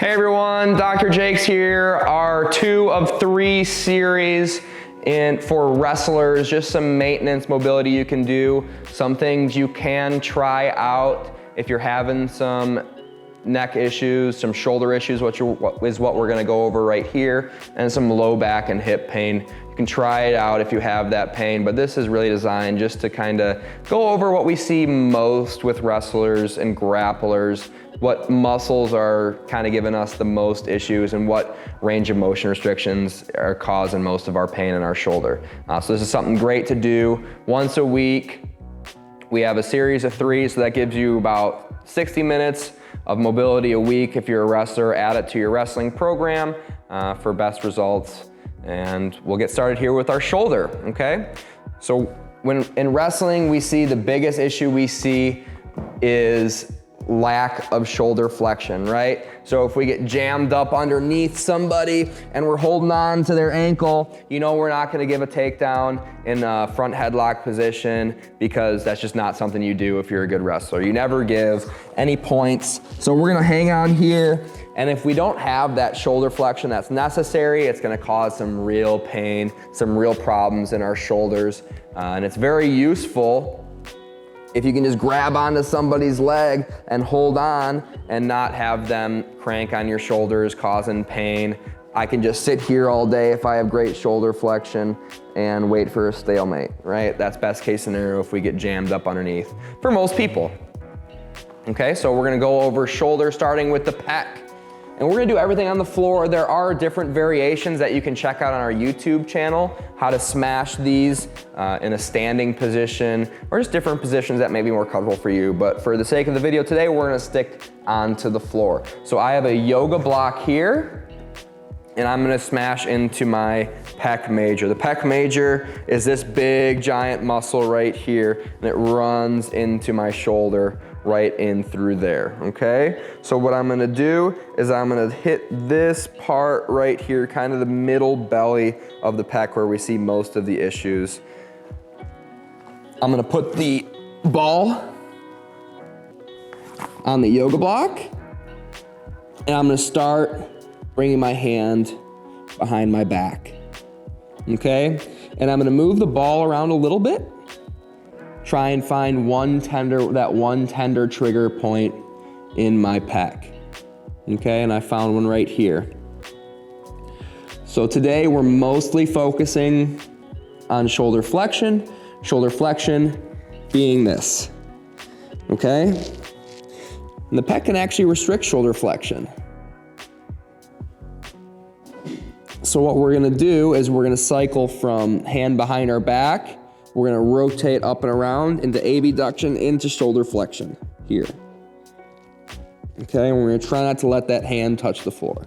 Hey everyone, Dr. Jakes here. Our 2 of 3 series for wrestlers, just some maintenance mobility you can do, some things you can try out if you're having some neck issues, some shoulder issues, which is what we're gonna go over right here, and some low back and hip pain. You can try it out if you have that pain, but this is really designed just to kind of go over what we see most with wrestlers and grapplers, what muscles are kind of giving us the most issues and what range of motion restrictions are causing most of our pain in our shoulder. So this is something great to do once a week. We have a series of 3, so that gives you about 60 minutes of mobility a week. If you're a wrestler, add it to your wrestling program for best results. And we'll get started here with our shoulder, okay? So when in wrestling, we see the biggest issue we see is lack of shoulder flexion, right? So if we get jammed up underneath somebody and we're holding on to their ankle, you know we're not gonna give a takedown in a front headlock position because that's just not something you do if you're a good wrestler. You never give any points. So we're gonna hang on here, and if we don't have that shoulder flexion that's necessary, it's gonna cause some real pain, some real problems in our shoulders. And it's very useful if you can just grab onto somebody's leg and hold on and not have them crank on your shoulders, causing pain. I can just sit here all day if I have great shoulder flexion and wait for a stalemate, right? That's best case scenario if we get jammed up underneath, for most people. Okay, so we're gonna go over shoulder starting with the pec. And we're gonna do everything on the floor. There are different variations that you can check out on our YouTube channel, how to smash these in a standing position, or just different positions that may be more comfortable for you. But for the sake of the video today, we're gonna stick onto the floor. So I have a yoga block here, and I'm gonna smash into my pec major. The pec major is this big giant muscle right here, and it runs into my shoulder right in through there, okay? So what I'm gonna do is I'm gonna hit this part right here, kind of the middle belly of the pec where we see most of the issues. I'm gonna put the ball on the yoga block, and I'm gonna start bringing my hand behind my back, okay? And I'm gonna move the ball around a little bit, try and find that one tender trigger point in my pec, okay? And I found one right here. So today we're mostly focusing on shoulder flexion being this, okay? And the pec can actually restrict shoulder flexion. So what we're gonna do is we're gonna cycle from hand behind our back. We're gonna rotate up and around into abduction into shoulder flexion here. Okay, and we're gonna try not to let that hand touch the floor.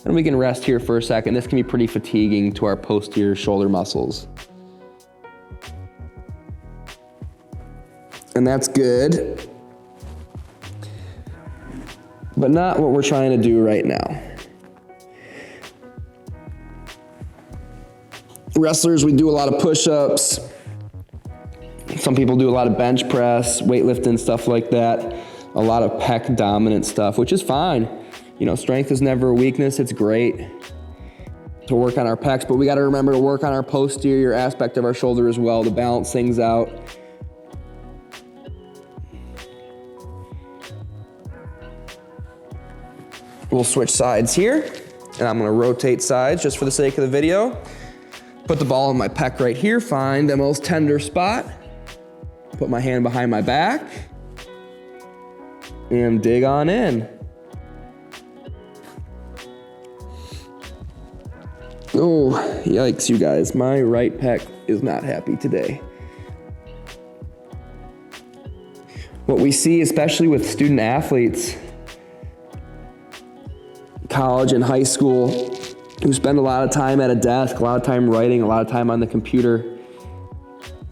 And we can rest here for a second. This can be pretty fatiguing to our posterior shoulder muscles. And that's good, but not what we're trying to do right now. Wrestlers, we do a lot of push-ups. Some people do a lot of bench press, weightlifting, stuff like that. A lot of pec dominant stuff, which is fine. You know, strength is never a weakness. It's great to work on our pecs, but we got to remember to work on our posterior aspect of our shoulder as well to balance things out. We'll switch sides here, and I'm gonna rotate sides just for the sake of the video. Put the ball in my pec right here, find the most tender spot, put my hand behind my back, and dig on in. Oh, yikes, you guys. My right pec is not happy today. What we see, especially with student athletes, college and high school, who spend a lot of time at a desk, a lot of time writing, a lot of time on the computer.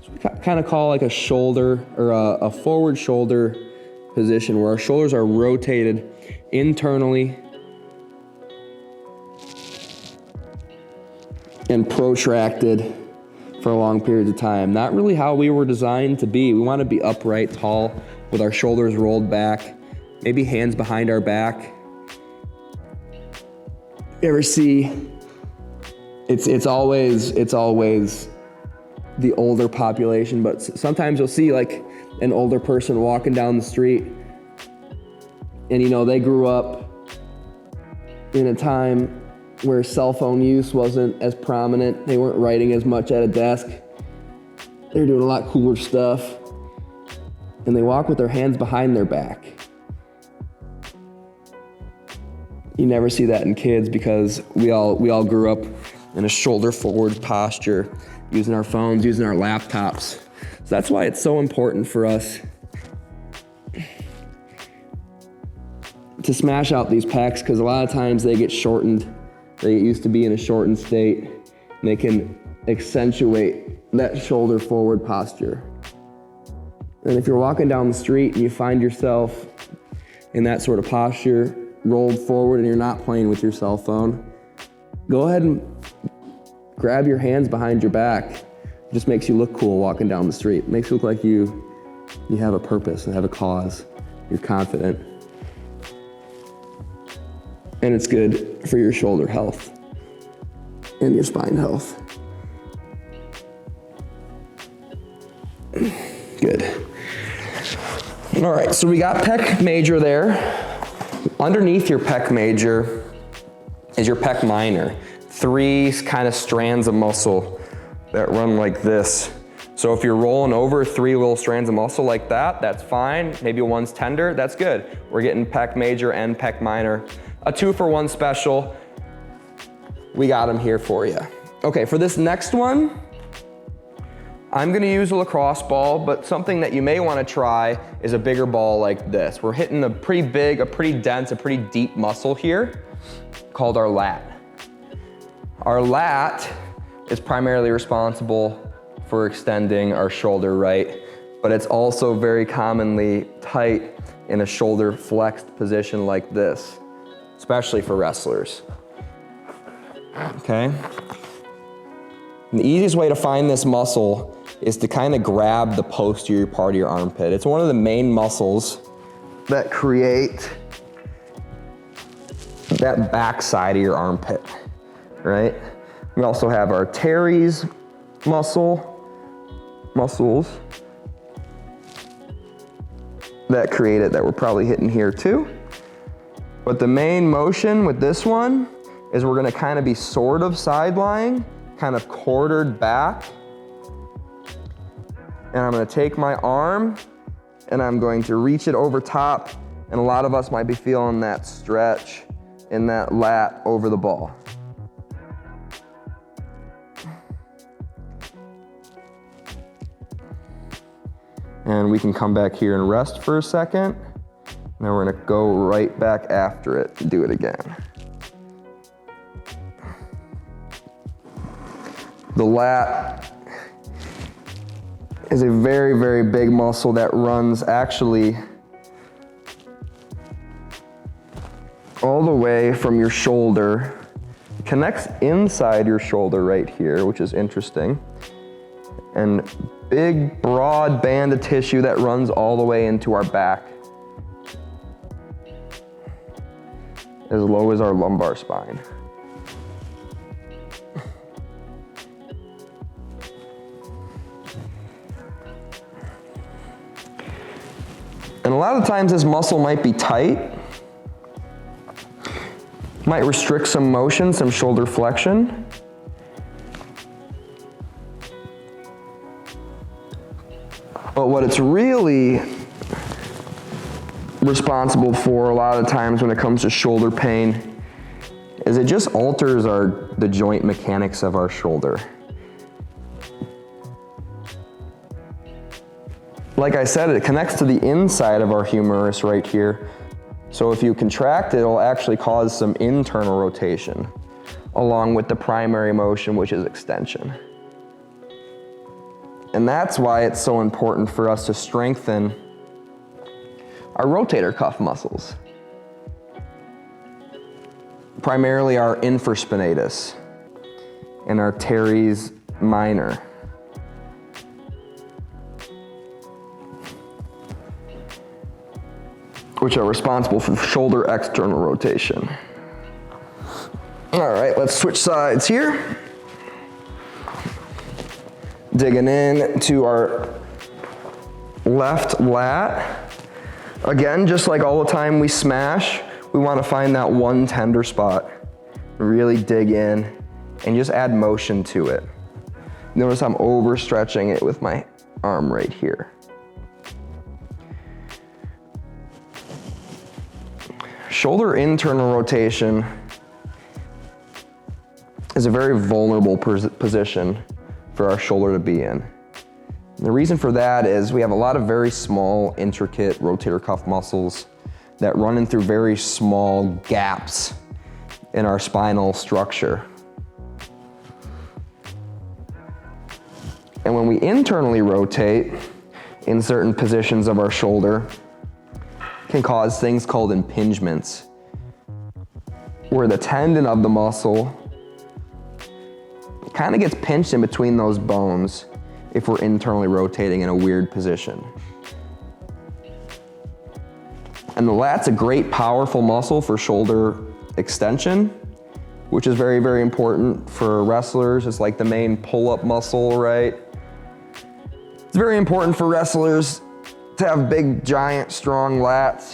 So we kind of call like a shoulder or a forward shoulder position where our shoulders are rotated internally and protracted for a long period of time. Not really how we were designed to be. We want to be upright, tall, with our shoulders rolled back, maybe hands behind our back. You ever see, it's always the older population, but sometimes you'll see like an older person walking down the street and you know, they grew up in a time where cell phone use wasn't as prominent. They weren't writing as much at a desk. They're doing a lot cooler stuff. And they walk with their hands behind their back. You never see that in kids because we all grew up in a shoulder forward posture, using our phones, using our laptops. So that's why it's so important for us to smash out these pecs, because a lot of times they get shortened. They used to be in a shortened state, and they can accentuate that shoulder forward posture. And if you're walking down the street and you find yourself in that sort of posture, rolled forward, and you're not playing with your cell phone, go ahead and grab your hands behind your back. It just makes you look cool walking down the street. It makes you look like you have a purpose and have a cause. You're confident. And it's good for your shoulder health and your spine health. Good. All right, so we got pec major there. Underneath your pec major is your pec minor. 3 kind of strands of muscle that run like this. So if you're rolling over 3 little strands of muscle like that, that's fine. Maybe one's tender, that's good. We're getting pec major and pec minor. A 2-for-1 special. We got them here for you. Okay, for this next one, I'm gonna use a lacrosse ball, but something that you may wanna try is a bigger ball like this. We're hitting a pretty big, a pretty dense, a pretty deep muscle here called our lat. Our lat is primarily responsible for extending our shoulder, right? But it's also very commonly tight in a shoulder flexed position like this, especially for wrestlers, okay? And the easiest way to find this muscle is to kind of grab the posterior part of your armpit. It's one of the main muscles that create that back side of your armpit, right? We also have our teres muscles that create it, that we're probably hitting here too. But the main motion with this one is we're gonna kind of be sort of side lying, kind of quartered back. And I'm gonna take my arm and I'm going to reach it over top. And a lot of us might be feeling that stretch in that lat over the ball. And we can come back here and rest for a second. And then we're gonna go right back after it and do it again. The lat is a very, very big muscle that runs actually all the way from your shoulder, connects inside your shoulder right here, which is interesting, and big, broad band of tissue that runs all the way into our back, as low as our lumbar spine. And a lot of times this muscle might be tight, might restrict some motion, some shoulder flexion. But what it's really responsible for a lot of times when it comes to shoulder pain is it just alters the joint mechanics of our shoulder. Like I said, it connects to the inside of our humerus right here. So if you contract it, it'll actually cause some internal rotation along with the primary motion, which is extension. And that's why it's so important for us to strengthen our rotator cuff muscles. Primarily our infraspinatus and our teres minor. Which are responsible for shoulder external rotation. All right, let's switch sides here. Digging in to our left lat. Again, just like all the time we smash, we want to find that one tender spot. Really dig in and just add motion to it. Notice I'm overstretching it with my arm right here. Shoulder internal rotation is a very vulnerable position for our shoulder to be in. And the reason for that is we have a lot of very small, intricate rotator cuff muscles that run in through very small gaps in our spinal structure. And when we internally rotate in certain positions of our shoulder, it can cause things called impingements, where the tendon of the muscle kind of gets pinched in between those bones if we're internally rotating in a weird position. And the lat's a great, powerful muscle for shoulder extension, which is very, very important for wrestlers. It's like the main pull-up muscle, right? It's very important for wrestlers to have big, giant, strong lats,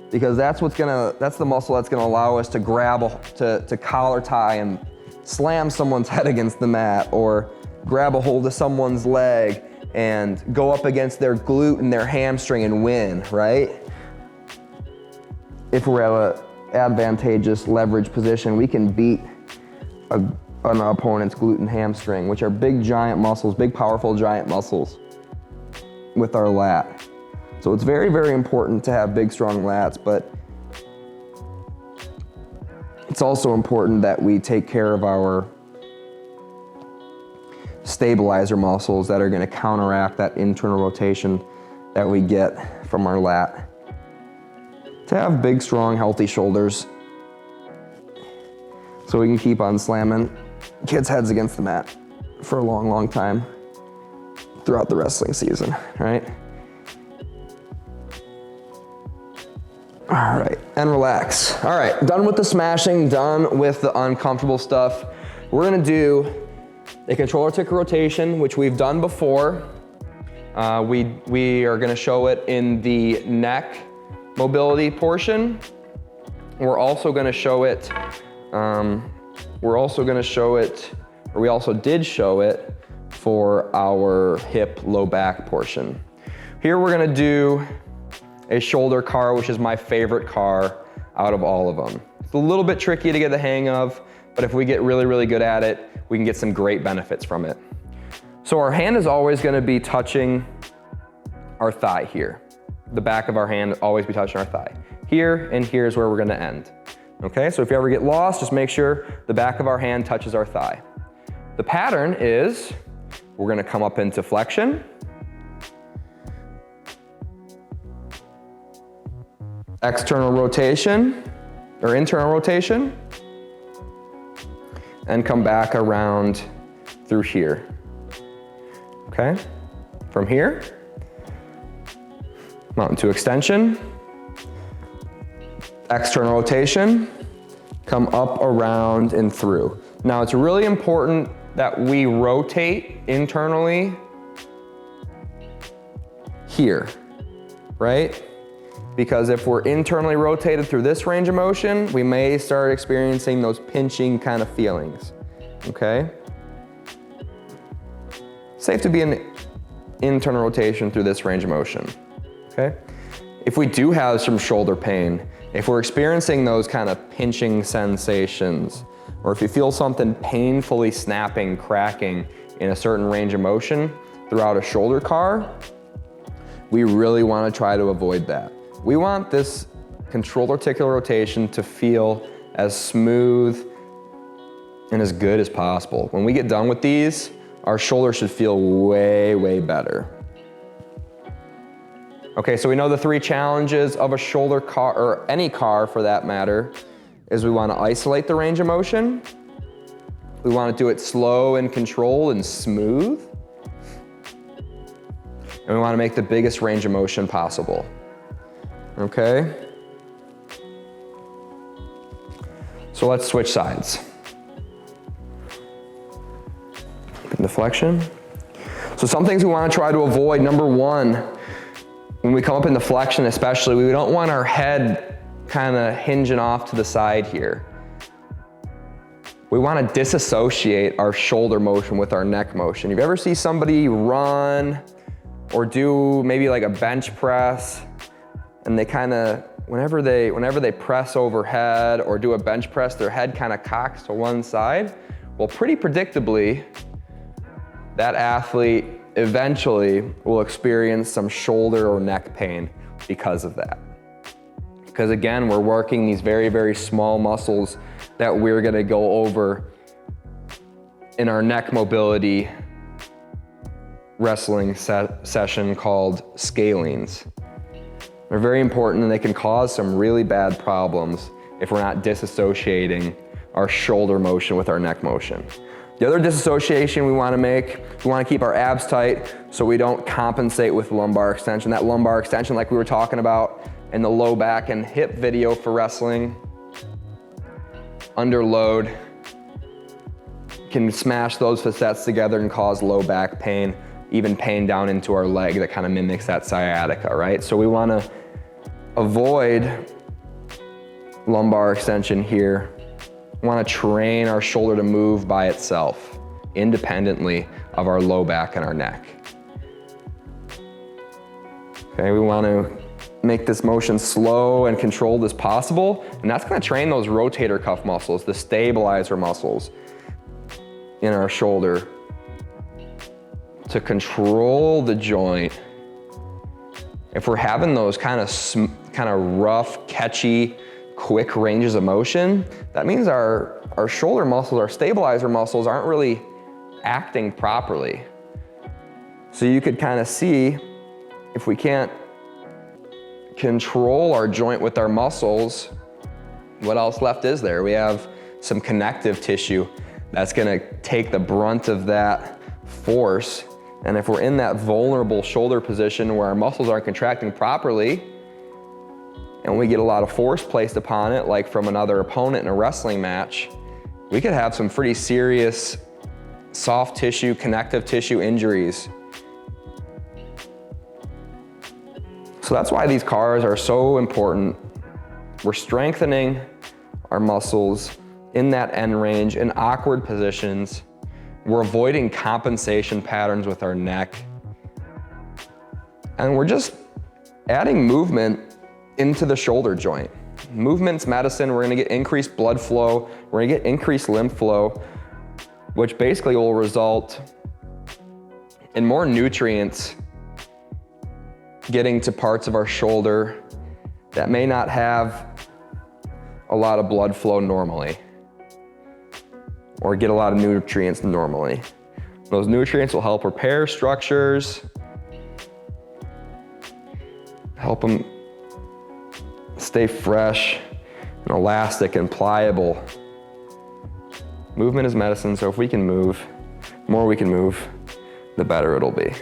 because that's the muscle that's gonna allow us to to collar tie and slam someone's head against the mat, or grab a hold of someone's leg and go up against their glute and their hamstring and win, right? If we're at an advantageous leverage position, we can beat an opponent's glute and hamstring, which are big, giant muscles, big, powerful, giant muscles with our lat. So it's very, very important to have big, strong lats, but it's also important that we take care of our stabilizer muscles that are going to counteract that internal rotation that we get from our lat. To have big, strong, healthy shoulders so we can keep on slamming kids' heads against the mat for a long, long time throughout the wrestling season, right? All right, and relax. All right, done with the smashing, done with the uncomfortable stuff. We're gonna do a control articular rotation, which we've done before. We are gonna show it in the neck mobility portion. We're also gonna show it, we also did show it for our hip low back portion. Here we're gonna do a shoulder car, which is my favorite car out of all of them. It's a little bit tricky to get the hang of, but if we get really, really good at it, we can get some great benefits from it. So our hand is always gonna be touching our thigh here. The back of our hand always be touching our thigh. Here and here is where we're gonna end. Okay, so if you ever get lost, just make sure the back of our hand touches our thigh. The pattern is we're gonna come up into flexion, external rotation, or internal rotation, and come back around through here. Okay, from here, mountain to extension, external rotation, come up, around, and through. Now it's really important that we rotate internally here, right? Because if we're internally rotated through this range of motion, we may start experiencing those pinching kind of feelings, okay? Safe to be in internal rotation through this range of motion, okay? If we do have some shoulder pain, if we're experiencing those kind of pinching sensations, or if you feel something painfully snapping, cracking in a certain range of motion throughout a shoulder car, we really want to try to avoid that. We want this controlled articular rotation to feel as smooth and as good as possible. When we get done with these, our shoulder should feel way, way better. Okay, so we know the 3 challenges of a shoulder car, or any car for that matter, is we want to isolate the range of motion. We want to do it slow and controlled and smooth. And we want to make the biggest range of motion possible. Okay? So let's switch sides. into flexion. So some things we want to try to avoid. Number one, when we come up into flexion especially, we don't want our head kind of hinging off to the side here. We want to disassociate our shoulder motion with our neck motion. If you ever see somebody run or do maybe like a bench press, and they kind of, whenever they press overhead or do a bench press, their head kind of cocks to one side. Well, pretty predictably, that athlete eventually will experience some shoulder or neck pain because of that. Because again, we're working these very, very small muscles that we're gonna go over in our neck mobility wrestling session called scalenes. They're very important and they can cause some really bad problems if we're not disassociating our shoulder motion with our neck motion. The other disassociation we want to make, we want to keep our abs tight so we don't compensate with lumbar extension. That lumbar extension, like we were talking about in the low back and hip video for wrestling, under load can smash those facets together and cause low back pain, even pain down into our leg that kind of mimics that sciatica, right? So we want to avoid lumbar extension here. We want to train our shoulder to move by itself, independently of our low back and our neck. Okay, we want to make this motion slow and controlled as possible, and that's going to train those rotator cuff muscles, the stabilizer muscles in our shoulder to control the joint. If we're having those kind of rough, catchy, quick ranges of motion, that means our shoulder muscles, our stabilizer muscles aren't really acting properly. So you could kind of see if we can't control our joint with our muscles, what else left is there? We have some connective tissue that's gonna take the brunt of that force. And if we're in that vulnerable shoulder position where our muscles aren't contracting properly, and we get a lot of force placed upon it, like from another opponent in a wrestling match, we could have some pretty serious soft tissue, connective tissue injuries. So that's why these CARs are so important. We're strengthening our muscles in that end range in awkward positions. We're avoiding compensation patterns with our neck. And we're just adding movement into the shoulder joint. Movement's medicine. We're gonna get increased blood flow. We're gonna get increased lymph flow, which basically will result in more nutrients getting to parts of our shoulder that may not have a lot of blood flow normally, or get a lot of nutrients normally. Those nutrients will help repair structures, help them stay fresh and elastic and pliable. Movement is medicine, so if we can move, the more we can move, the better it'll be.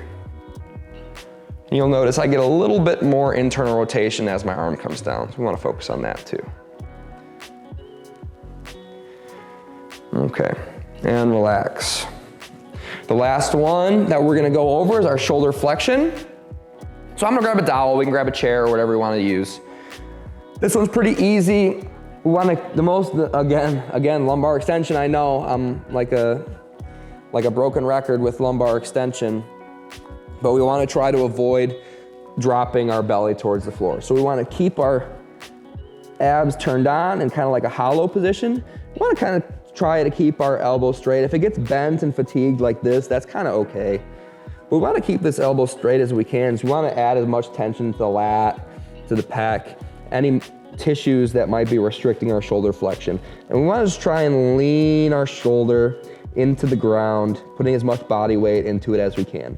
You'll notice I get a little bit more internal rotation as my arm comes down, so we want to focus on that too. Okay, and relax. The last one that we're gonna go over is our shoulder flexion. So I'm gonna grab a dowel, we can grab a chair or whatever we wanna use. This one's pretty easy. We wanna, again, lumbar extension. I know I'm like a broken record with lumbar extension, but we wanna try to avoid dropping our belly towards the floor. So we wanna keep our abs turned on in kind of like a hollow position. We wanna kind of try to keep our elbow straight. If it gets bent and fatigued like this, that's kind of okay. But we want to keep this elbow straight as we can. So we want to add as much tension to the lat, to the pec, any tissues that might be restricting our shoulder flexion. And we want to just try and lean our shoulder into the ground, putting as much body weight into it as we can.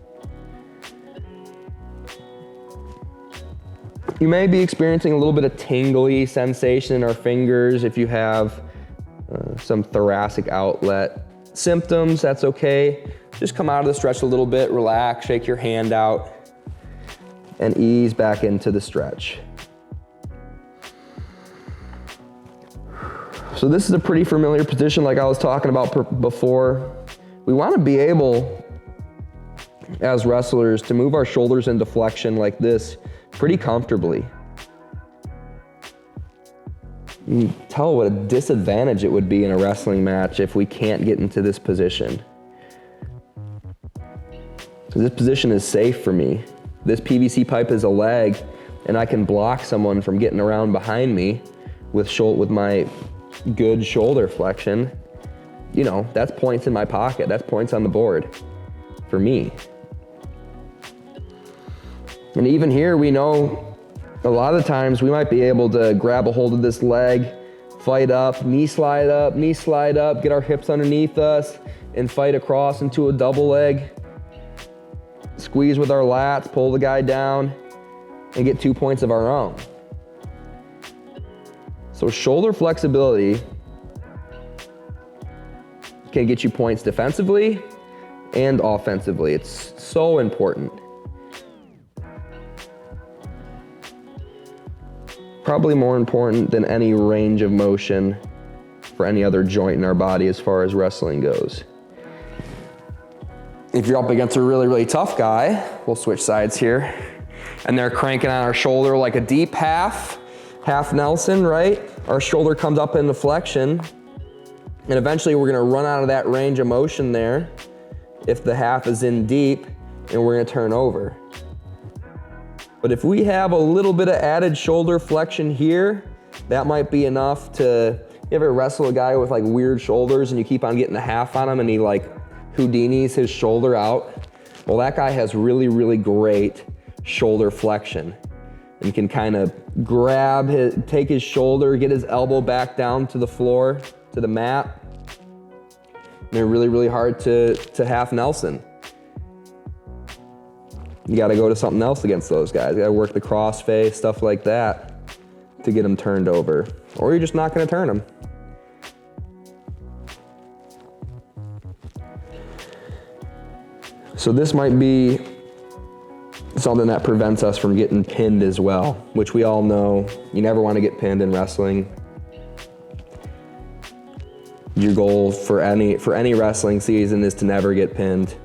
You may be experiencing a little bit of tingly sensation in our fingers if you have some thoracic outlet symptoms. That's okay. Just come out of the stretch a little bit, relax, shake your hand out, and ease back into the stretch. So this is a pretty familiar position like I was talking about before. We want to be able, as wrestlers, to move our shoulders into flexion like this pretty comfortably. You can tell what a disadvantage it would be in a wrestling match if we can't get into this position. This position is safe for me. This PVC pipe is a leg, and I can block someone from getting around behind me with my good shoulder flexion. You know, that's points in my pocket. That's points on the board for me. And even here, we know a lot of the times we might be able to grab a hold of this leg, fight up, knee slide up, get our hips underneath us, and fight across into a double leg. Squeeze with our lats, pull the guy down, and get 2 points of our own. So shoulder flexibility can get you points defensively and offensively. It's so important. Probably more important than any range of motion for any other joint in our body as far as wrestling goes. If you're up against a really, really tough guy, we'll switch sides here, and they're cranking on our shoulder like a deep half Nelson, right? Our shoulder comes up into flexion, and eventually we're gonna run out of that range of motion there if the half is in deep, and we're gonna turn over. But if we have a little bit of added shoulder flexion here, that might be enough to, you ever wrestle a guy with like weird shoulders and you keep on getting the half on him and he like Houdini's his shoulder out? Well, that guy has really, really great shoulder flexion and can kind of take his shoulder, get his elbow back down to the floor, to the mat. And they're really, really hard to half Nelson. You gotta go to something else against those guys. You gotta work the crossface, stuff like that to get them turned over. Or you're just not gonna turn them. So this might be something that prevents us from getting pinned as well, which we all know you never want to get pinned in wrestling. Your goal for any wrestling season is to never get pinned.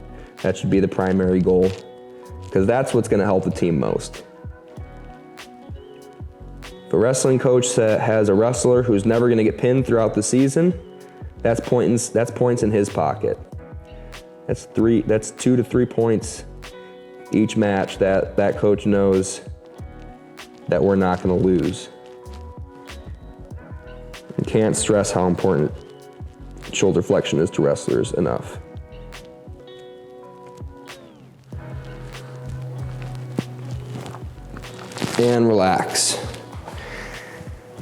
That should be the primary goal, because that's what's going to help the team most. If a wrestling coach has a wrestler who's never going to get pinned throughout the season, that's points in his pocket. That's 2 to 3 points each match that coach knows that we're not going to lose. I can't stress how important shoulder flexion is to wrestlers enough. And relax.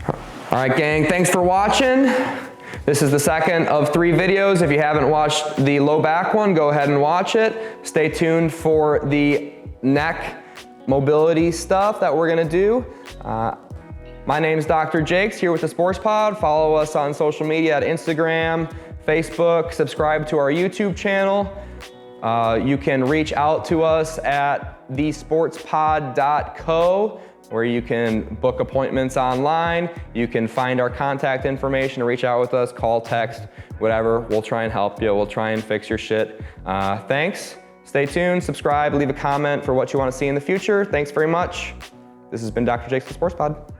All right, gang, thanks for watching. This is the second of 3 videos. If you haven't watched the low back one, go ahead and watch it. Stay tuned for the neck mobility stuff that we're gonna do. My name's Dr. Jakes here with the Sports Pod. Follow us on social media at Instagram, Facebook, subscribe to our YouTube channel. You can reach out to us at thesportspod.co, where you can book appointments online. You can find our contact information to reach out with us, call, text, whatever. We'll try and help you. We'll try and fix your shit. Thanks. Stay tuned, subscribe, leave a comment for what you want to see in the future. Thanks very much. This has been Dr. Jakes, the Sports Pod.